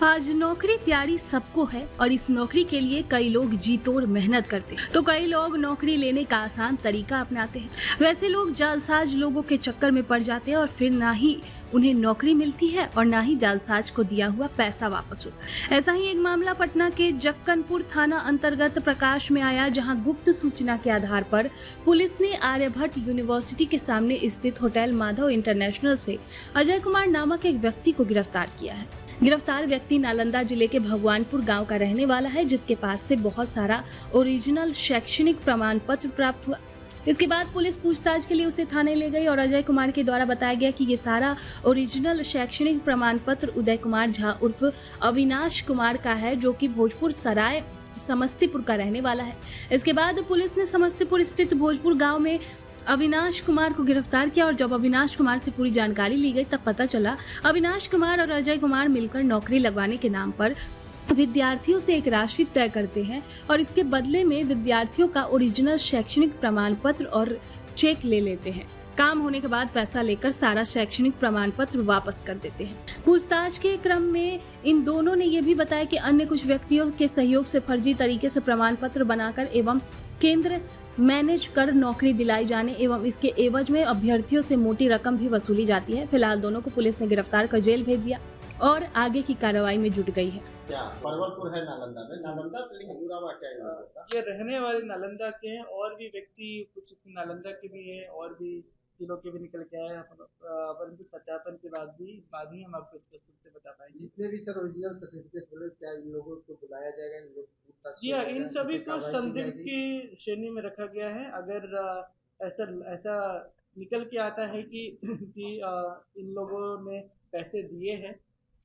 आज नौकरी प्यारी सबको है और इस नौकरी के लिए कई लोग जी तोड़ मेहनत करते हैं तो कई लोग नौकरी लेने का आसान तरीका अपनाते हैं। वैसे लोग जालसाज लोगों के चक्कर में पड़ जाते हैं और फिर ना ही उन्हें नौकरी मिलती है और ना ही जालसाज को दिया हुआ पैसा वापस होता है। ऐसा ही एक मामला पटना के जक्कनपुर थाना अंतर्गत प्रकाश में आया, जहां गुप्त सूचना के आधार पर पुलिस ने आर्यभट्ट यूनिवर्सिटी के सामने स्थित होटल माधव इंटरनेशनल से अजय कुमार नामक एक व्यक्ति को गिरफ्तार किया है। गिरफ्तार व्यक्ति नालंदा जिले के भगवानपुर गांव का रहने वाला है, जिसके पास से बहुत सारा ओरिजिनल शैक्षणिक प्रमाण पत्र प्राप्त हुआ। इसके बाद पुलिस पूछताछ के लिए उसे थाने ले गई और अजय कुमार के द्वारा बताया गया कि ये सारा ओरिजिनल शैक्षणिक प्रमाण पत्र उदय कुमार झा उर्फ अविनाश कुमार का है, जो कि भोजपुर सराय समस्तीपुर का रहने वाला है। इसके बाद पुलिस ने समस्तीपुर स्थित भोजपुर गांव में अविनाश कुमार को गिरफ्तार किया और जब अविनाश कुमार से पूरी जानकारी ली गई तब पता चला अविनाश कुमार और अजय कुमार मिलकर नौकरी लगवाने के नाम पर विद्यार्थियों से एक राशि तय करते हैं और इसके बदले में विद्यार्थियों का ओरिजिनल शैक्षणिक प्रमाण पत्र और चेक ले लेते हैं। काम होने के बाद पैसा लेकर सारा शैक्षणिक प्रमाण पत्र वापस कर देते हैं। पूछताछ के क्रम में इन दोनों ने यह भी बताया कि अन्य कुछ व्यक्तियों के सहयोग से फर्जी तरीके से प्रमाण पत्र बनाकर एवं केंद्र मैनेज कर नौकरी दिलाई जाने एवं इसके एवज में अभ्यर्थियों से मोटी रकम भी वसूली जाती है। फिलहाल दोनों को पुलिस ने गिरफ्तार कर जेल भेज दिया और आगे की कार्रवाई में जुट गई है। क्या परवलपुर है नालंदा में? नालंदा से लेकर जुड़ा हुआ क्या ये रहने वाले नालंदा के हैं और भी व्यक्ति कुछ नालंदा के भी है और भी जिलों के भी निकल के आए हैं, परंतु सत्यापन के बाद ही हम आपको स्पष्ट रूप से बता पाएंगे। जितने भी सर ओरिजिनल सर्टिफिकेट बोले, क्या इन लोगों को बुलाया जाएगा? इन लोग जी हाँ, इन सभी को संदिग्ध की श्रेणी में रखा गया है। अगर ऐसा ऐसा निकल के आता है कि इन लोगों ने पैसे दिए हैं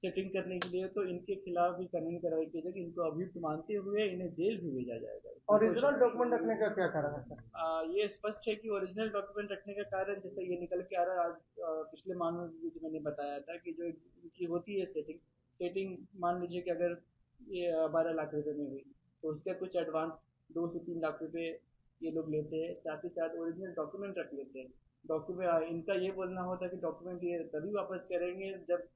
सेटिंग करने के लिए, तो इनके खिलाफ भी कानूनी कार्रवाई की जाएगी। इनको अभियुक्त मानते हुए इन्हें जेल भी भेजा जाएगा। ओरिजिनल डॉक्यूमेंट रखने का क्या कारण है सर? ये स्पष्ट है कि ओरिजिनल डॉक्यूमेंट रखने का कारण जैसे ये निकल के आ रहा है। आज पिछले मामले में जो मैंने बताया था कि जो इनकी होती है सेटिंग मान लीजिए कि अगर ये 12 लाख रुपए में हुई तो उसका कुछ एडवांस 2 से 3 लाख रुपए ये लोग लेते हैं। साथ ही साथ ओरिजिनल डॉक्यूमेंट रख लेते हैं। डॉक्यूमेंट इनका ये बोलना होता है कि डॉक्यूमेंट ये तभी वापस करेंगे जब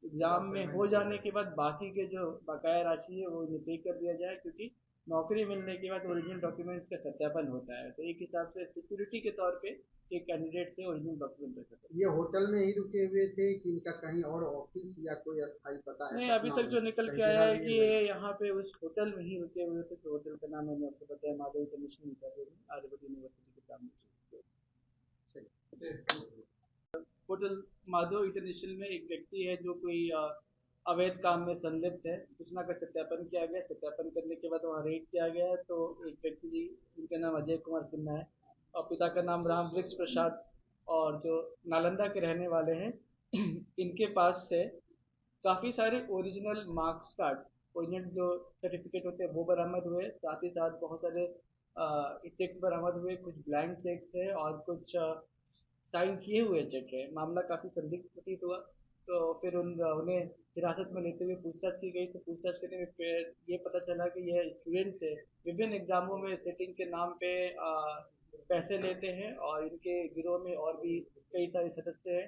एग्जाम में हो जाने के बाद बाकी के जो बकाया राशि है वो इन्हें पे कर दिया जाए, क्योंकि नौकरी मिलने के बाद ओरिजिनल डॉक्यूमेंट्स का सत्यापन होता है। तो एक हिसाब से सिक्योरिटी के तौर पे एक कैंडिडेट से ओरिजिनल डॉक्यूमेंट रखा था। ये होटल में ही रुके हुए थे कि इनका कहीं और ऑफिस या कोई अस्थायी पता है? नहीं, अभी तक जो निकल के आया है कि ये यहाँ पे उस होटल में ही रुके हुए थे। तो होटल का नाम मैंने आपको बताया, माधव इंटरनेशनल आर्यभट्ट यूनिवर्सिटी के सामने। होटल माधव इंटरनेशनल में एक व्यक्ति है जो कोई अवैध काम में संलिप्त है। सूचना का सत्यापन किया गया। सत्यापन करने के बाद वहाँ रेड किया गया। तो एक व्यक्ति जी, जिनका नाम अजय कुमार सिन्हा है और पिता का नाम राम वृक्ष प्रसाद, और जो नालंदा के रहने वाले हैं इनके पास से काफ़ी सारे ओरिजिनल मार्क्स कार्ड, ओरिजिनल जो सर्टिफिकेट होते हैं वो बरामद हुए। साथ ही साथ बहुत सारे चेक्स बरामद हुए। कुछ ब्लैंक चेक्स है और कुछ साइन किए हुए चेक है। मामला काफ़ी संदिग्ध प्रतीत हुआ। तो फिर उन्हें हिरासत में लेते हुए पूछताछ की गई। तो पूछताछ करने में फिर ये पता चला कि यह स्टूडेंट्स है, विभिन्न एग्जामों में सेटिंग के नाम पे पैसे लेते हैं और इनके गिरोह में और भी कई सारे सदस्य हैं।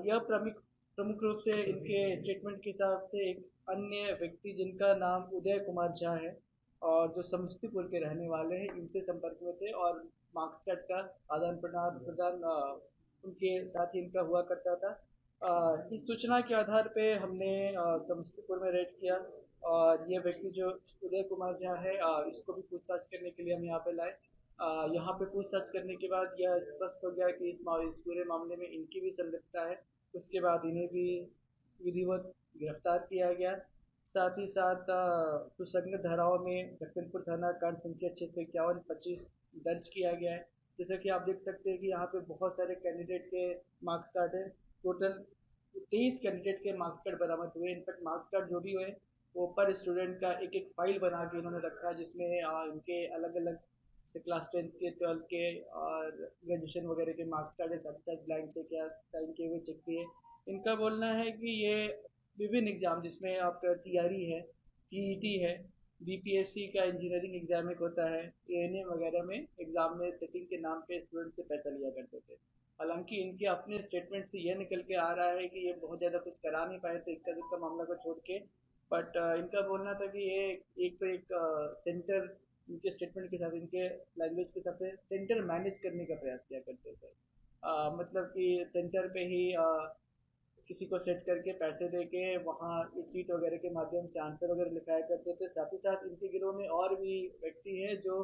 यह प्रमुख रूप से इनके स्टेटमेंट के हिसाब से एक अन्य व्यक्ति जिनका नाम उदय कुमार झा है और जो समस्तीपुर के रहने वाले हैं, इनसे संपर्क में थे और मार्क्स कार्ड का आदान प्रदान उनके साथ ही इनका हुआ करता था। इस सूचना के आधार पे हमने समस्तीपुर में रेड किया और ये व्यक्ति जो उदय कुमार झा है, इसको भी पूछताछ करने के लिए हम यहाँ पे लाए। यहाँ पे पूछताछ करने के बाद यह स्पष्ट हो गया कि इस पूरे मामले में इनकी भी संलिप्तता है। उसके बाद इन्हें भी विधिवत गिरफ्तार किया गया। साथ ही साथ सुसंगत धाराओं में जक्कनपुर थाना कांड संख्या 651-25 दर्ज किया गया है। जैसा कि आप देख सकते हैं कि यहाँ पे बहुत सारे कैंडिडेट के मार्क्स कार्ड है। टोटल 23 कैंडिडेट के मार्क्स कार्ड बरामद हुए। इनफैक्ट मार्क्स कार्ड जो भी हुए वो पर स्टूडेंट का एक एक फाइल बना के इन्होंने रखा है, जिसमें इनके अलग अलग से क्लास 10 के 12 के और ग्रेजुएशन वगैरह के मार्क्स कार्ड है। साथ साथ ब्लैंक चेक या साइन किए हुए चेक भी है। इनका बोलना है कि ये विभिन्न एग्जाम, जिसमें आपका टीआरई है, टीईटी है, बीपीएससी का इंजीनियरिंग एग्जाम एक होता है, एएनएम वगैरह में एग्जाम में सेटिंग के नाम पे स्टूडेंट से पैसा लिया करते थे। हालांकि इनके अपने स्टेटमेंट से यह निकल के आ रहा है कि ये बहुत ज़्यादा कुछ करा नहीं पाए थे। इक्का दुक्का मामला को छोड़ के बट इनका बोलना था कि ये एक सेंटर, इनके स्टेटमेंट के हिसाब से, इनके लैंग्वेज के हिसाब से सेंटर मैनेज करने का प्रयास किया करते थे। मतलब कि सेंटर पे ही किसी को सेट करके पैसे दे के वहाँ चीट वगैरह के माध्यम से आंसर वगैरह लिखाया करते थे। साथ ही साथ इनके गिरोह में और भी व्यक्ति हैं जो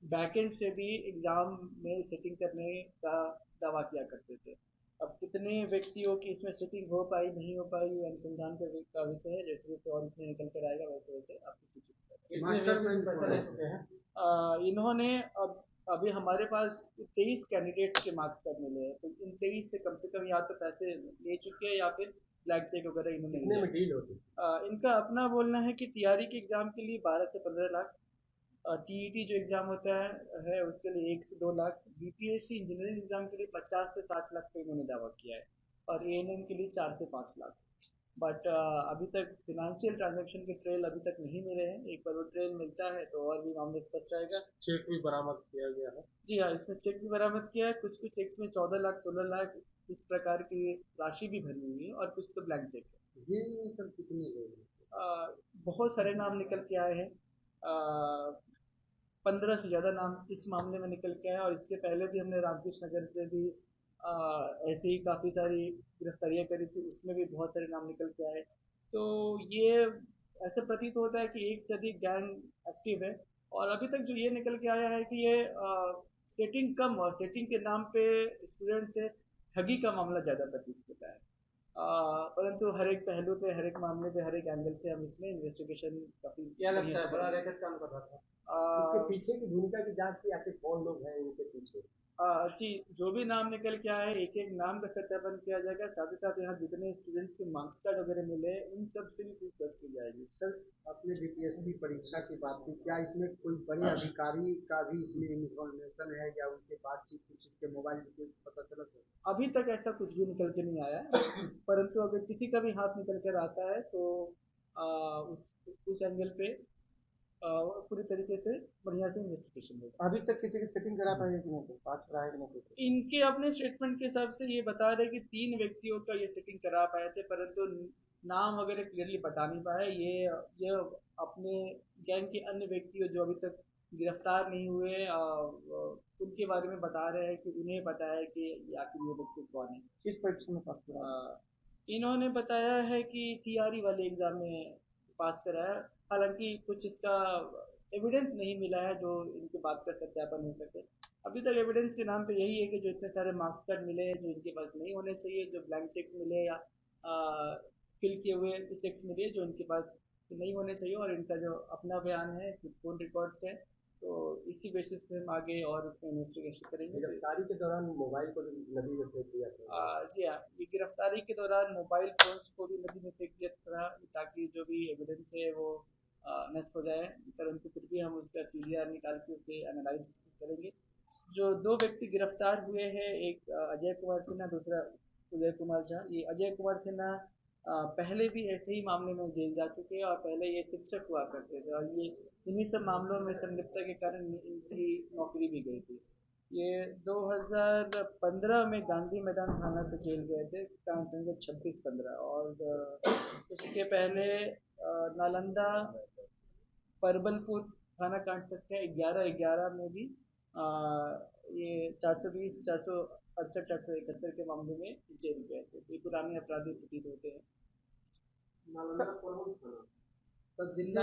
बैकएंड से भी एग्ज़ाम में सेटिंग करने का दावा किया करते थे। अब कितने व्यक्तियों की इसमें सेटिंग हो पाई नहीं हो पाई, ये अनुसंधान का विषय है। जैसे जैसे और इसमें निकल कर आएगा वैसे वैसे आपको सूचित करेंगे। मास्टरमाइंड पैसा ले चुके हैं। इन्होंने अभी हमारे पास 23 कैंडिडेट्स के मार्क्स कार्ड मिले हैं, तो इन 23 से कम या तो पैसे ले चुके हैं या फिर ब्लैक चेक वगैरह इन्होंने कितने लिया। में डील होती? इनका अपना बोलना है कि टीआरई के एग्ज़ाम के लिए 12 से 15 लाख, टीईटी जो एग्ज़ाम होता है उसके लिए 1 से 2 लाख, बीपीएससी इंजीनियरिंग एग्ज़ाम के लिए 50 से 60 लाख का इन्होंने दावा किया है, और एएनएम के लिए 4 से 5 लाख। बट अभी तक फिनेंशियल ट्रांजैक्शन के ट्रेल अभी तक नहीं मिले हैं। एक बार वो ट्रेल मिलता है तो और भी मामले स्पष्ट रहेगा। चेक भी बरामद किया गया है। जी हाँ, इसमें चेक भी बरामद किया है। कुछ कुछ चेक्स में 14 लाख 16 लाख इस प्रकार की राशि भी भरी हुई है, और कुछ तो ब्लैंक चेक है। ये सब कितने लोग हैं? बहुत सारे नाम निकल के आए हैं। 15 से ज़्यादा नाम इस मामले में निकल के आए, और इसके पहले भी हमने रामकृष्ण नगर से भी ऐसे ही काफ़ी सारी गिरफ्तारियाँ करी थी, उसमें भी बहुत सारे नाम निकल के आए। तो ये ऐसा प्रतीत होता है कि एक से अधिक गैंग एक्टिव है, और अभी तक जो ये निकल के आया है कि ये सेटिंग कम और सेटिंग के नाम पे स्टूडेंट से ठगी का मामला ज़्यादा प्रतीत होता है। परंतु हर एक पहलू पे, हर एक मामले पे, हर एक एंगल से हम इसमें इन्वेस्टिगेशन काफ़ी क्या लगता है बड़ा रैकेट काम कर रहा था? इसके पीछे की भूमिका की जांच की, आखिर कौन लोग हैं इनके पीछे? जी, जो भी नाम निकल के आए एक एक नाम का सत्यापन किया जाएगा। साथ ही साथ यहाँ जितने स्टूडेंट्स के मार्क्स कार्ड वगैरह मिले उन सब से भी पूछताछ की जाएगी। सर, आपने बीपीएससी परीक्षा की बात की, क्या इसमें कोई बड़े अधिकारी का भी इसमें इन्फॉर्मेशन है, या उनके बातचीत कुछ इसके मोबाइल डिटेल्स पता चला सर? अभी तक ऐसा कुछ भी निकल के नहीं आया, परंतु अगर किसी का भी हाथ निकल कर आता है तो आ, उस एंगल पे पूरी तरीके से बढ़िया से इन्वेस्टिगेशन होगा। अभी तक किसी की सेटिंग करा पाए कि नहीं, पास कराया कि नहीं? इनके अपने स्टेटमेंट के हिसाब से ये बता रहे कि 3 व्यक्तियों का ये सेटिंग करा पाए थे, परंतु नाम वगैरह क्लियरली बता नहीं पाए। ये अपने गैंग के अन्य व्यक्ति जो अभी तक गिरफ्तार नहीं हुए, उनके बारे में बता रहे हैं कि उन्हें पता है कि आखिर ये व्यक्ति कौन है। किस परीक्षा में पास करा? इन्होंने बताया है कि टीआरई वाले एग्जाम में पास करा है। हालांकि कुछ इसका एविडेंस नहीं मिला है जो इनके बात का सत्यापन हो सके। अभी तक एविडेंस के नाम पे यही है कि जो इतने सारे मार्क्स कार्ड मिले हैं जो इनके पास नहीं होने चाहिए, जो ब्लैंक चेक मिले या फिल किए हुए चेक्स मिले जो इनके पास नहीं होने चाहिए, और इनका जो अपना बयान है, फोन रिकॉर्ड्स है, तो इसी बेसिस पे हम आगे और उसमें इन्वेस्टिगेशन करेंगे। गिरफ्तारी के दौरान मोबाइल को नदी में फेंक दिया था। जी हाँ, ये गिरफ्तारी के दौरान मोबाइल फोन्स को भी नदी में फेंक दिया था, ताकि जो भी एविडेंस है वो नष्ट हो जाए। परंतु फिर भी हम उसका सीडीआर निकाल के उसे एनालाइज करेंगे। जो 2 व्यक्ति गिरफ्तार हुए हैं, एक अजय कुमार सिन्हा, दूसरा उदय कुमार झा। ये अजय कुमार सिन्हा पहले भी ऐसे ही मामले में जेल जा चुके हैं, और पहले ये शिक्षक हुआ करते थे, और ये इन्हीं सब मामलों में संलिप्तता के कारण इनकी नौकरी भी गई थी। ये 2015 में गांधी मैदान थाना से जेल गए थे, कांड संख्या 2615, और उसके पहले नालंदा परबलपुर थाना कांड संख्या 1111 में भी ये 420, 468, 471 के मामले में जेल गए थे। तो ये पुराने अपराधी प्रतीत होते हैं। नालंदा परबलपुर थाना, तो जिला